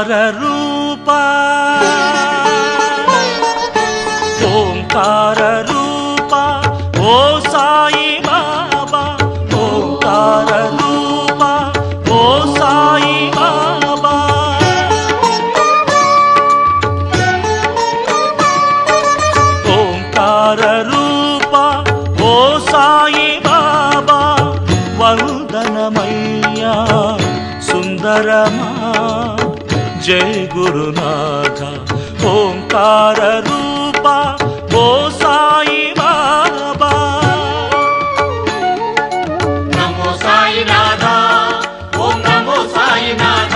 ఓంకార రూపా ఓంకార రూపా ఓ సాయి బాబా ఓంకార రూపా ఓ సాయి బాబా ఓంకార రూపా ఓ సాయి బాబా వందనమయ్యా సుందరమా జయ గురునాథ ఓంకార రూపా ఓ సాయి బాబా నమో సాయి నాథ ఓం నమో సాయి నాథ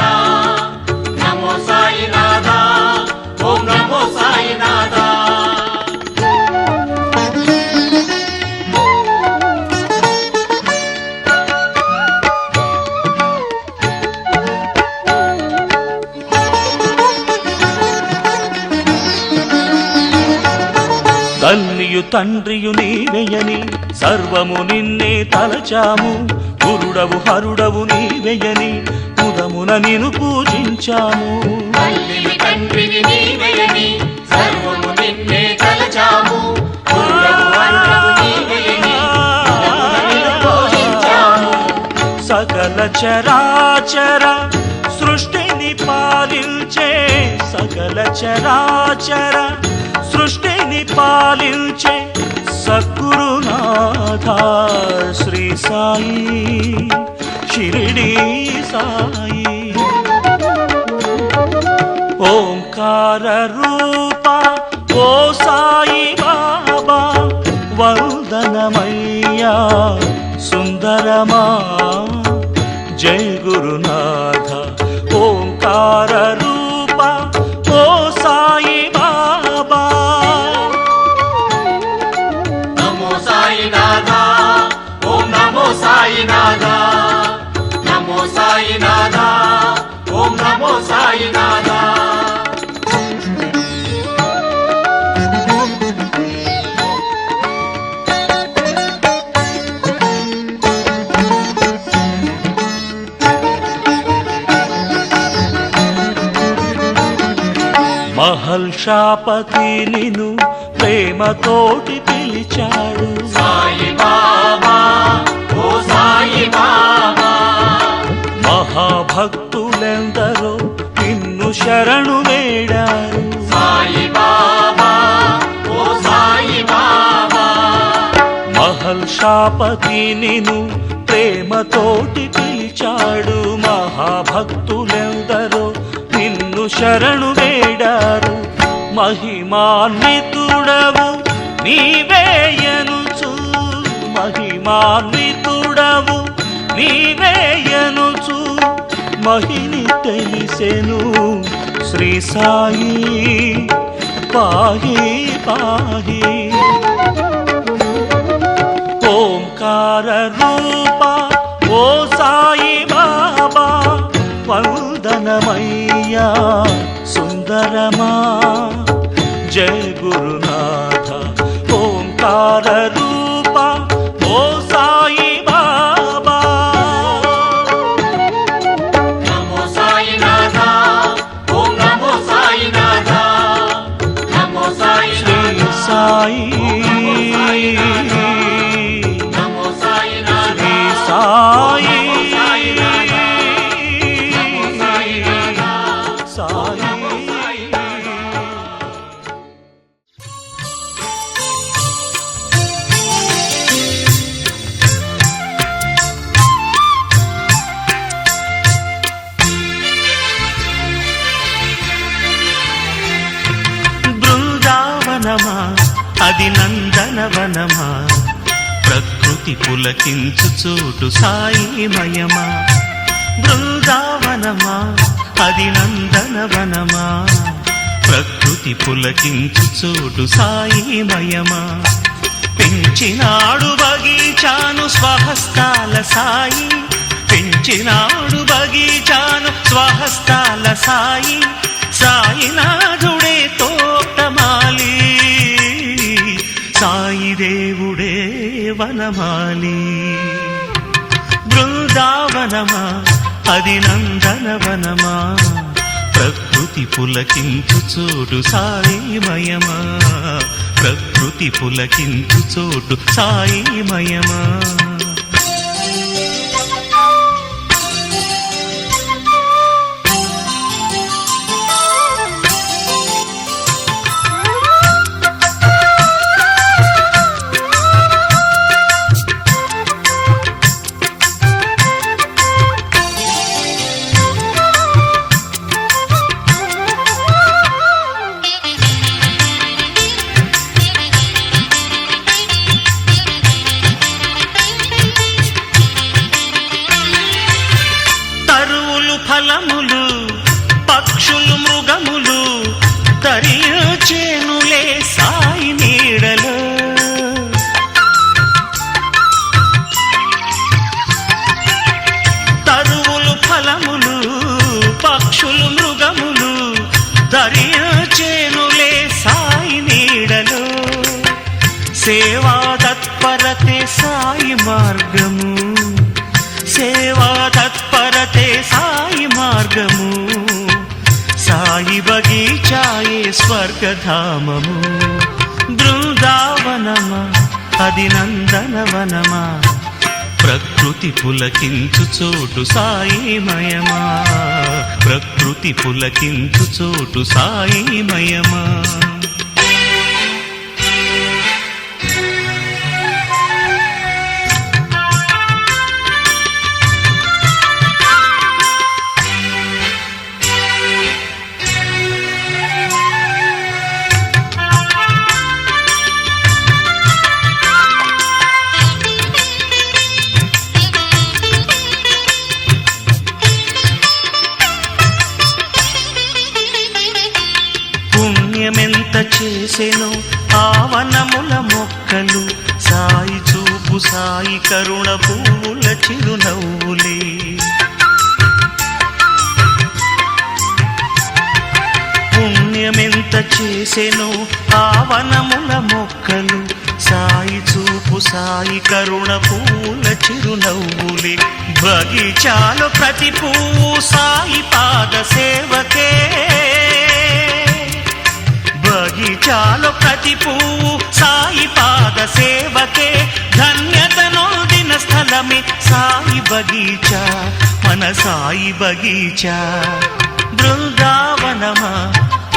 నమో సాయి నాథ ఓం నమో సాయి నాథ తల్లియు తండ్రియు నీవెయని సర్వము నిన్నే తలచాము గురుడవు హరుడవు నీవెయని ముదమున నిన్ను పూజించాము తల్లివి తండ్రివి నీవెయని సర్వము నిన్నే తలచాము గురుడవు హరుడవు నీవెయని ముదమున నిన్ను పూజించాము సకల చరాచర సృష్టిని పాలించే సకల చరాచర సృష్టిని పాలించే సద్గురునాథ శ్రీ సాయి షిరిడి సాయి ఓంకార రూపా ఓ సాయి బాబా వందనమయ్యా సుందరమా జయ గురునాథ ఓంకార రూపా ఓ సాయి బాబా నమో సాయి నాథ ఓం నమో సాయి నాథ నమో సాయి నాథ ఓం నమో సాయి నాథ మహల్షాపతి నిన్ను ప్రేమతోటి పిలిచాడు సాయి బాబా ఓ సాయి బాబా మహాభక్తులెందరో నిన్ను శరణు వేడారు సాయి బాబా ఓ సాయి బాబా మహల్షాపతి నిన్ను ప్రేమతోటి పిలిచాడు మహాభక్తులెందరో నిన్ను శరణు వేడారు మహిమాన్వితుడవు నీవేయనుచు మహిమాన్వితుడవు నీవేయనుచు మహిని తెలిసెను శ్రీ సాయి పాహి పాహి ఓంకార రూపా ఓ సాయి బాబా వందనమయ్యా సుందరమా జయ గురునాథ ఓంకార రూపా ఓ సాయి బాబా నమో సాయి నాథ ఓం నమో సాయి నాథ నమో సాయి శ్రీ సాయి నమో సాయి నాథ శ్రీ సాయి బృందావనమా అది నందనవనమా ప్రకృతి పులకించు చోటు సాయిమయమా బృందావనమా అది నందనవనమా ప్రకృతి పులకించు చోటు సాయిమయమా పెంచినాడు బగీచాను స్వహస్తాల సాయి పెంచినాడు బగీచాను స్వహస్తాల సాయి సాయినాథుడే తోటమాలి సాయి దేవుడే వనమాలి బృందావనమా అది నందనవనమా ప్రకృతి పులకించు చోటు సాయిమయమా, ప్రకృతి పులకించు చోటు సాయిమయమా. ఫలములు పక్షులు మృగములు తరించేనులే సాయి నీడలో. తరువులు ఫలములు పక్షులు మృగములు తరించేనులే సాయి నీడలో. సేవా తత్పరతే సాయి మార్గము, సేవా తత్పరతే సాయి మార్గము. సాయి బగీచాయే స్వర్గధామము. బృందావనమా అది నందనవనమా, ప్రకృతి పులకించు చోటు సాయిమయమా, ప్రకృతి పులకించు చోటు సాయిమయమా. పుణ్యమెంత చేసెను ఆవనముల మొక్కలు, సాయి చూపు సాయి కరుణ పువ్వుల చిరునవ్వులే. పుణ్యమెంత చేసెను ఆవనముల మొక్కలు, సాయి చూపు సాయి కరుణ పువ్వుల చిరునవ్వులే. బగీచాలో ప్రతి పువ్వు సాయి పాద సేవకే, బగీచాలో ప్రతి పువ్వు సాయి పాద సేవకే. ధన్యతనొందిన స్థలమే సాయి బగీచా, మన సాయి బగీచా. బృందావనమా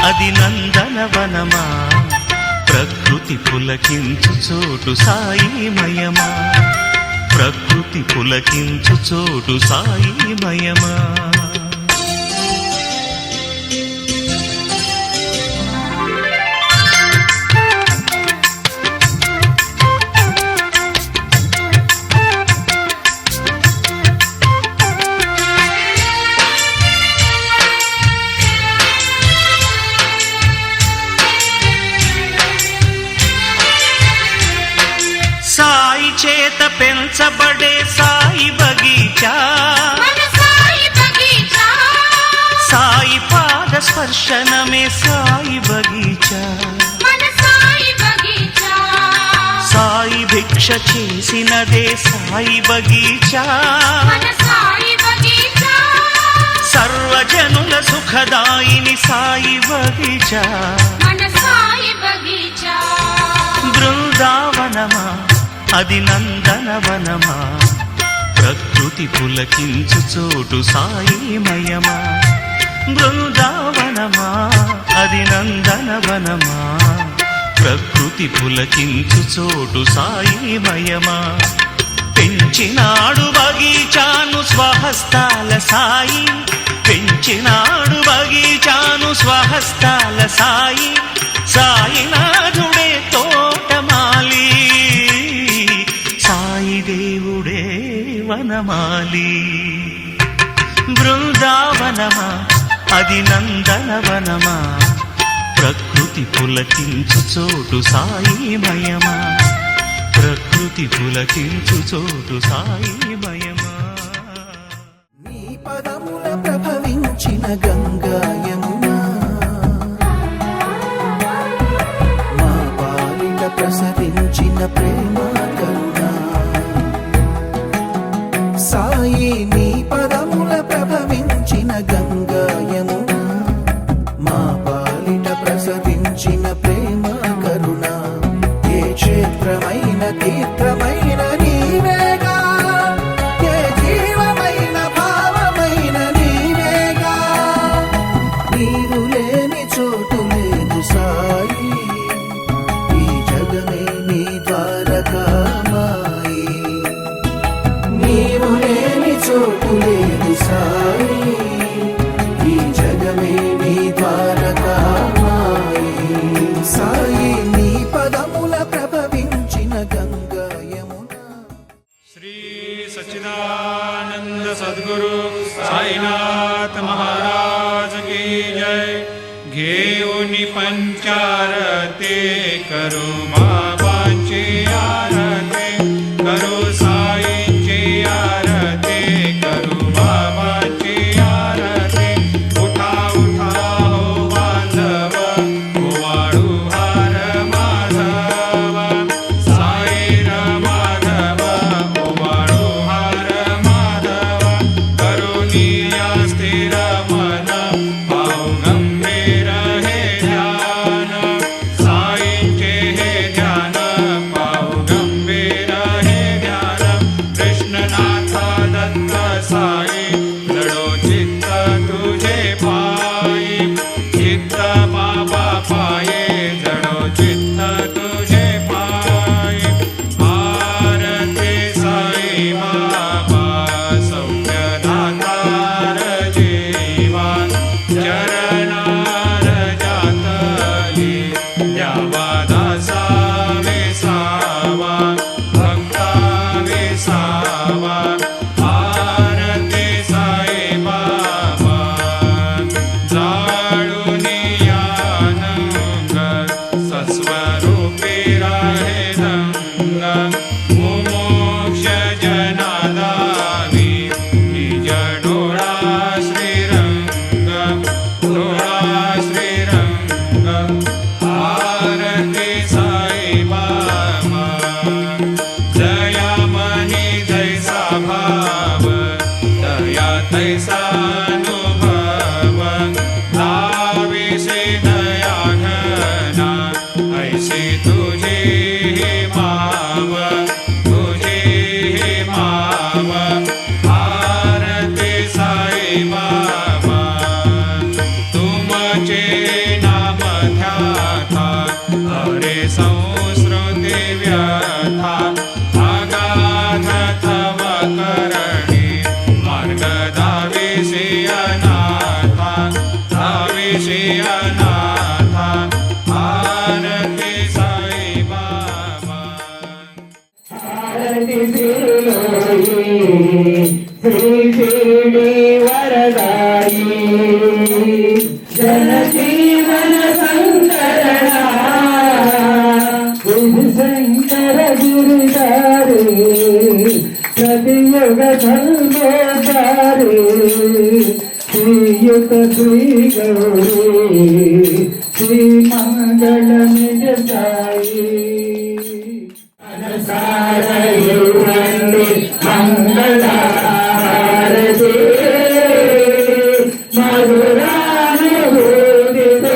అది నందనవనమా, ప్రకృతి పులకించు చోటు సాయిమయమా, ప్రకృతి పులకించు చోటు సాయిమయమా. సాయి చేత పెంచబడే సాయి బగీచా, సాయి పాద స్పర్శనమే సాయి బగీచా. సాయి భిక్ష చేసినదే సాయి బగీచా, సర్వజనుల సుఖదాయిని సాయి బగీచా. బృందావనమా అది నందనవనమా, ప్రకృతి పులకించు చోటు సాయిమయమా. బృందావనమా అది నందనవనమా, ప్రకృతి పులకించు చోటు సాయిమయమా. పెంచినాడు బగీచాను స్వహస్తాల సాయి, పెంచినాడు బగీచాను స్వహస్తాల సాయి. సాయినాథుడే తోటమాలి, సాయి దేవుడే వనమాలి. బృందావనమా అది నందనవనమా, ప్రకృతి పులకించు చోటు సాయిమయమా, ప్రకృతి పులకించు చోటు సాయిమయమా. నీ పదముల ప్రభవించిన గంగా యమునా, మా పాలిట ప్రసరించిన ప్రేమ కరుణ. సాయి నీ పదముల ప్రభవించిన గంగా యమునా, घेऊनी पंचारते करू बाबांची आरते करू साईंची आरते करू बाबांची आरते उठा उठा हो बांधव ओवाळू हार माधव साईर माधव ओवाळू हार माधव करुणी या स्थिर मन पाहू गंभीर हे ध्यान साईंचे हे ध्यान पाहू गंभीर हे ध्यान कृष्णनाथ दत्त साई लढो चित्त तुझे पायी चित्त बाबा पाये जडो चित्त तुझे पायी आरती साई बाबा सौख्य दातार जीवा चरणार जातली द्यावा दासा विसावा भक्ता विसावा आरती साई बाबा जाळूनी आनंद सस्वरूपी राहे दंग मुमोक्ष जनादानी निज डोळा श्रीरंग डोळा श्रीरंग आरती साई बाबा जया मनी जैसा भाव दया तैसा अनुभव दाविसे दया घना ऐसी तुझी ही माव तुझी ही माव आरती साई बाबा तुमचे नाम ध्याता हरे संस्कृती व्यथा अगाध तव करणी मार्ग दाविसी अनाथा दाविसी अनाथा आरती साई बाबा श्री शिरडी वरदाई जनजीवन संकरणा शंकर गिरिधारी सतयुग धर्मोद्धारी श्रीयुत श्री गौरी श्री मंगल निज साई मंगलारती मधुरानुभूतितो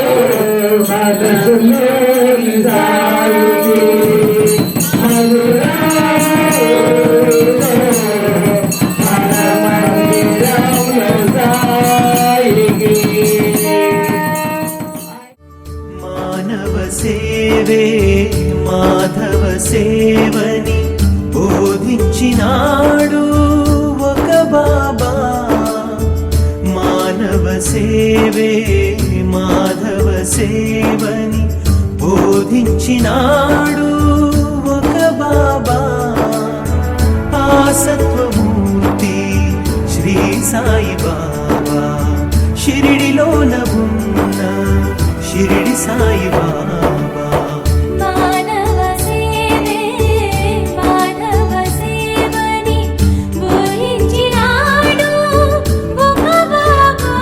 मधुसूदन साई मधुरानुभूतितो परमनिरमण साई మానవ సేవే మాధవ సేవని బోధించినాడు ఒక బాబా మానవ సేవే మాధవ సేవని బోధించినాడు ఒక బాబా ఆ సత్వమూర్తి శ్రీ సాయి బాబా షిరిడిలోన ఉన్న షిరిడి సాయి బాబా మానవ సేవే మాధవ సేవని బోధించినాడు ఒక బాబా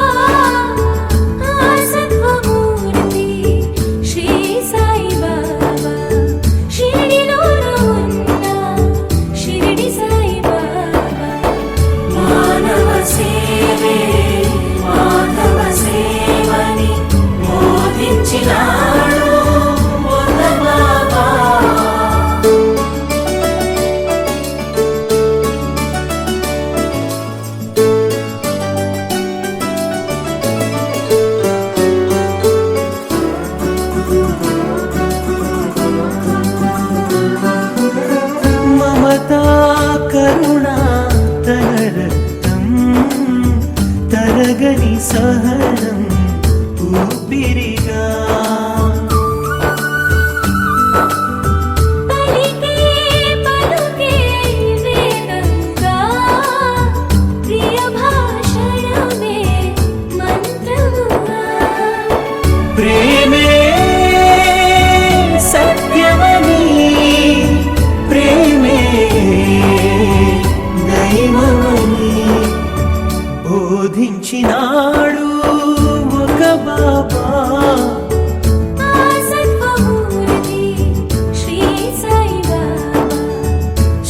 ఆ సత్వమూర్తి శ్రీ సాయి బాబా షిరిడిలోన ఉన్న షిరిడి సాయి బాబా మానవ సేవే మాధవ సేవని బోధించినాడు ఒక బాబా మమతా కరుణా తన రక్తం తరగని సహనం ఊపిరిగా ప్రేమే సత్యమని ప్రేమే దైవమని బోధించినాడు ఒక బాబా ఆ సత్వమూర్తి శ్రీ సాయిబాబా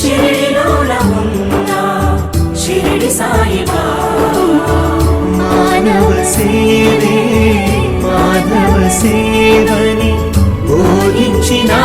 షిరిడిలోన ఉన్న షిరిడి సాయిబాబా మానవ సేవే మాధవ సేవని బోధించినా